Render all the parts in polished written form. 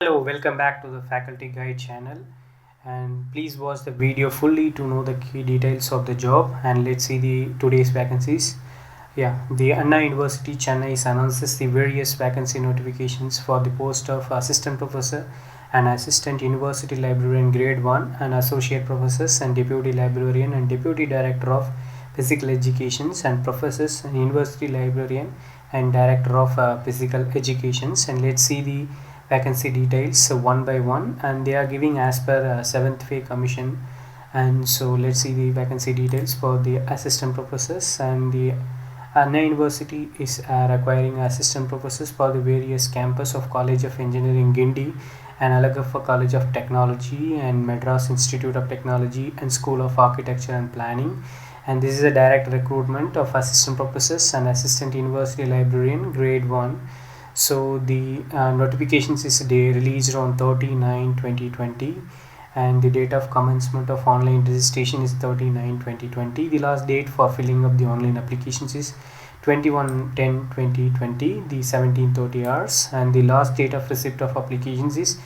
Hello, welcome back to the Faculty Guide channel, and please watch the video fully to know the key details of the job. And let's see the today's vacancies. The Anna University Chennai announces the various vacancy notifications for the post of assistant professor and assistant university librarian grade 1 and associate professors and deputy librarian and deputy director of physical educations and professors and university librarian and director of physical educations. And let's see the vacancy details one by one, and they are giving as per 7th pay commission. And so let's see the vacancy details for the assistant professors. And the Anna University is requiring assistant professors for the various campus of College of Engineering Gindi and Alagappa College of Technology and Madras Institute of Technology and School of Architecture and Planning. And this is a direct recruitment of assistant professors and assistant university librarian grade 1. So the notifications is released on 30/9/2020, and the date of commencement of online registration is 30/9/2020. The last date for filling up the online applications is 21/10/2020, the 17:30 hours, and the last date of receipt of applications is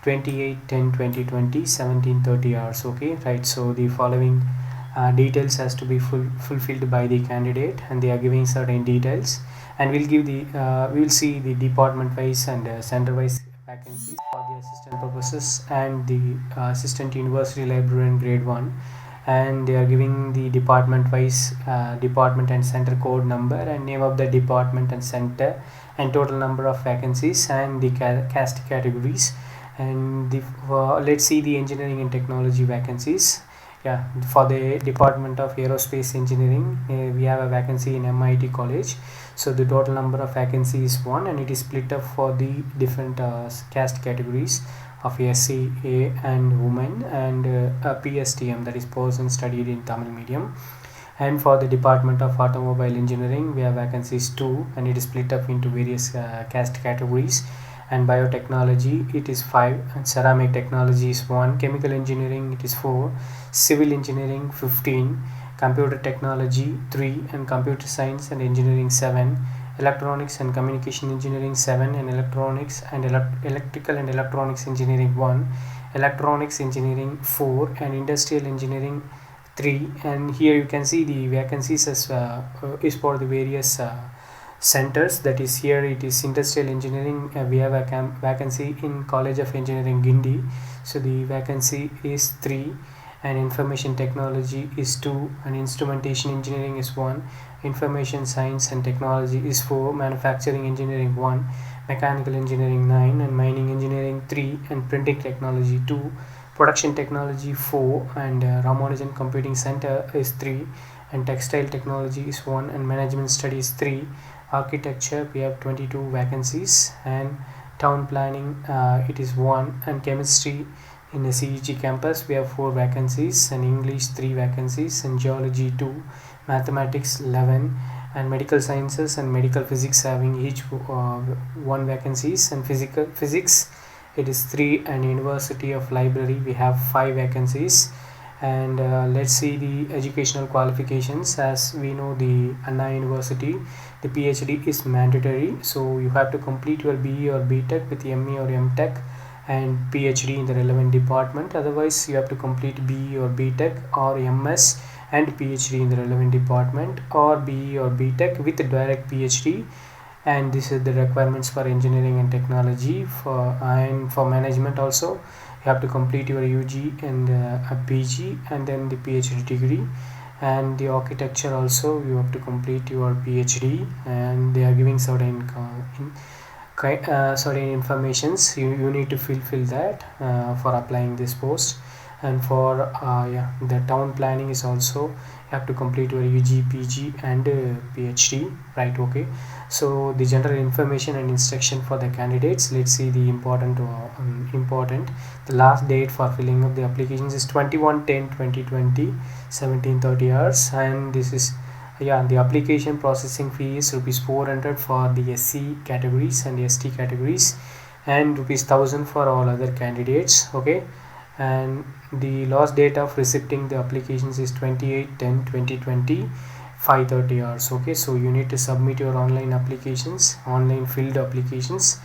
28/10/2020, 17:30 hours. Okay, right. So the following details has to be fulfilled by the candidate, and they are giving certain details, and we will see the department wise and center wise vacancies for the assistant professors and the assistant university librarian grade 1. And they are giving the department wise department and center code number and name of the department and center and total number of vacancies and the caste categories. And let's see the engineering and technology vacancies. For the department of aerospace engineering, we have a vacancy in MIT college. So the total number of vacancies is 1, and it is split up for the different caste categories of SC, A and women, and PSTM, that is person studied in Tamil medium. And for the department of automobile engineering, we have vacancies 2, and it is split up into various caste categories. And biotechnology, it is 5, and ceramic technology is 1, chemical engineering, it is 4, civil engineering 15, computer technology 3, and computer science and engineering 7, electronics and communication engineering 7, and electronics and electrical and electronics engineering 1, electronics engineering 4, and industrial engineering 3. And here you can see the vacancies as is for the various centers. That is, here it is industrial engineering, we have a vacancy in College of Engineering Gindi, so the vacancy is 3. And information technology is 2, and instrumentation engineering is 1, information science and technology is 4, manufacturing engineering 1, mechanical engineering 9, and mining engineering 3, and printing technology 2, production technology 4, and Ramanujan computing center is 3, and textile technology is 1, and management studies 3. Architecture, we have 22 vacancies, and town planning it is 1, and chemistry in the CEG campus we have 4 vacancies, and English 3 vacancies, and geology 2, mathematics 11, and medical sciences and medical physics having each 1 vacancies, and physics it is 3, and university of library we have 5 vacancies. And let's see the educational qualifications. As we know, the Anna University, the PhD is mandatory, so you have to complete your BE or BTech with ME or MTech and PhD in the relevant department. Otherwise you have to complete BE or BTech or MS and PhD in the relevant department, or BE or BTech with direct PhD. And this is the requirements for engineering and technology. And for management also, you have to complete your UG and a PG and then the PhD degree. And the architecture also, you have to complete your PhD, and they are giving certain certain informations you need to fulfill that for applying this post. And for the town planning is also, you have to complete your UG, PG and PhD, right? Okay, so the general information and instruction for the candidates. Let's see the important the last date for filling up the applications is 21/10/2020, 17:30 hours. And this is the application processing fee is rupees 400 for the SC categories and ST categories, and rupees 1000 for all other candidates. Okay, and the last date of receiving the applications is 28/10/2020, 5:30 hours. Okay, so you need to submit your online applications, online filled applications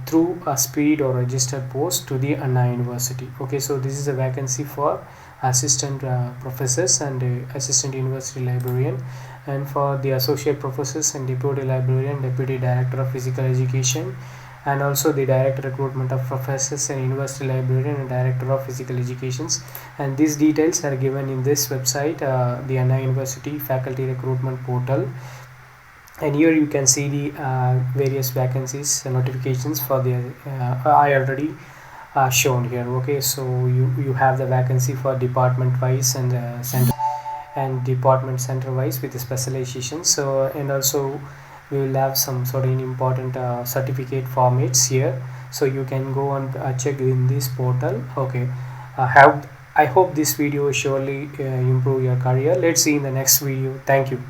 through a speed or registered post to the Anna University. Okay, so this is a vacancy for assistant professors and assistant university librarian, and for the associate professors and deputy librarian, deputy director of physical education, and also the direct recruitment of professors and university librarian and director of physical educations. And these details are given in this website, the Anna University faculty recruitment portal. And here you can see the various vacancies notifications for the I already shown here. Okay, so you have the vacancy for department wise and center and department center wise with the specialization. So, and also we will have some sort of important certificate formats here, so you can go and check in this portal. Okay, have I hope this video surely improve your career. Let's see in the next video. Thank you.